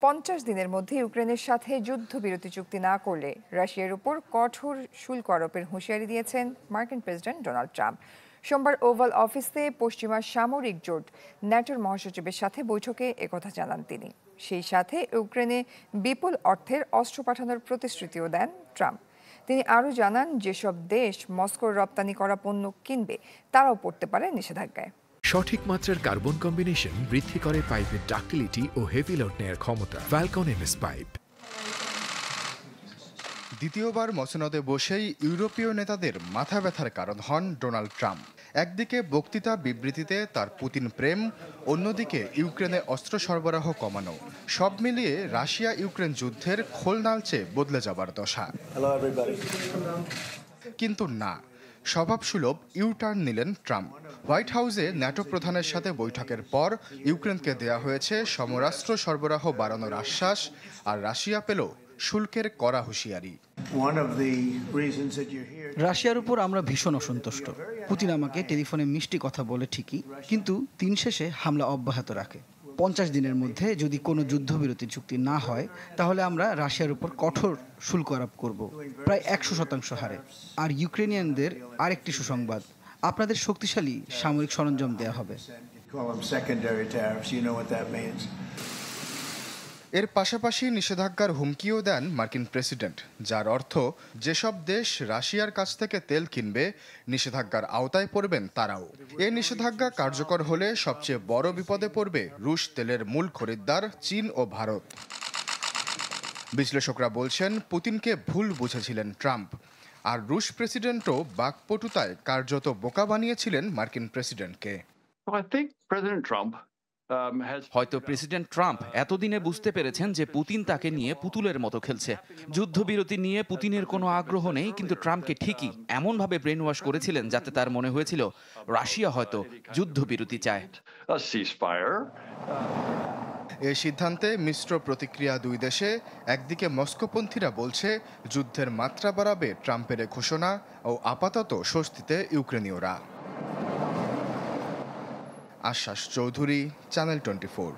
50 দিনের মধ্যে ইউক্রেনের সাথে যুদ্ধবিরতি চুক্তি না করলে রাশিয়ার উপর কঠোর শুল্ক আরোপের হুঁশিয়ারি দিয়েছেন মার্কিন প্রেসিডেন্ট ডোনাল্ড ট্রাম্প। সোমবার ওভাল অফিসে পশ্চিমা সামরিক জোট ন্যাটোর মহাসচিবের সাথে বৈঠকে একথা জানান তিনি। সেই সাথে ইউক্রেনে বিপুল অর্থের অস্ত্র পাঠানোর প্রতিশ্রুতিও দেন ট্রাম্প। তিনি আরও জানান, যেসব দেশ মস্কোর রপ্তানি করা পণ্য কিনবে তারাও পড়তে পারে নিষেধাজ্ঞায়। সঠিক মাত্রার কার্বন কম্বিনেশন বৃদ্ধি করে পাইপের ডাক্টিলিটি ও হেভি লোড নেয়ার ক্ষমতা। Falcon MS pipe. দ্বিতীয়বার মসনদে বসেই ইউরোপীয় নেতাদের মাথা ব্যথার কারণ হন ডোনাল্ড ট্রাম্প। একদিকে বক্তৃতা বিবৃতিতে তার পুতিন প্রেম, অন্যদিকে ইউক্রেনে অস্ত্র সরবরাহ কমানো, সব মিলিয়ে রাশিয়া ইউক্রেন যুদ্ধের খোলনালচে বদলে যাবার দশা। কিন্তু না, স্বভাবসুলভ ইউটার্ন নিলেন ট্রাম্প। হোয়াইট হাউসে ন্যাটো প্রধানের সাথে বৈঠকের পর ইউক্রেনকে দেয়া হয়েছে সমরাস্ত্র সরবরাহ বাড়ানোর আশ্বাস, আর রাশিয়া পেল শুল্কের কড়া হুঁশিয়ারি। রাশিয়ার উপর আমরা ভীষণ অসন্তুষ্ট। পুতিন আমাকে টেলিফোনে মিষ্টি কথা বলে ঠিকই, কিন্তু দিন শেষে হামলা অব্যাহত রাখে। 50 দিনের মধ্যে যদি কোনো যুদ্ধবিরতি চুক্তি না হয়, তাহলে আমরা রাশিয়ার উপর কঠোর শুল্ক আরোপ করব, প্রায় 100% হারে। আর ইউক্রেনিয়ানদের আরেকটি সুসংবাদ, আপনাদের শক্তিশালী সামরিক সরঞ্জাম দেয়া হবে। এর পাশাপাশি নিষেধাজ্ঞার হুমকিও দেন মার্কিন প্রেসিডেন্ট, যার অর্থ যেসব দেশ রাশিয়ার কাছ থেকে তেল কিনবে নিষেধাজ্ঞার আওতায় পড়বেন তারাও। এই নিষেধাজ্ঞা কার্যকর হলে সবচেয়ে বড় বিপদে পড়বে রুশ তেলের মূল খরিদ্দার চীন ও ভারত। বিশ্লেষকরা বলছেন, পুতিনকে ভুল বুঝেছিলেন ট্রাম্প, আর রুশ প্রেসিডেন্টও বাকপটুতায় কার্যত বোকা বানিয়েছিলেন মার্কিন প্রেসিডেন্টকে। হয়তো প্রেসিডেন্ট ট্রাম্প এতদিনে বুঝতে পেরেছেন যে পুতিন তাকে নিয়ে পুতুলের মতো খেলছে। যুদ্ধবিরতি নিয়ে পুতিনের কোনো আগ্রহ নেই, কিন্তু ট্রাম্পকে ঠিকই এমনভাবে ব্রেন ওয়াশ করেছিলেন যাতে তার মনে হয়েছিল রাশিয়া হয়তো যুদ্ধবিরতি চায়। এই সিদ্ধান্তে মিশ্র প্রতিক্রিয়া দুই দেশে। একদিকে মস্কোপন্থীরা বলছে যুদ্ধের মাত্রা বাড়াবে ট্রাম্পের ঘোষণা, ও আপাতত স্বস্তিতে ইউক্রেনীয়রা। আশ্বাস চৌধুরী, চ্যানেল 24।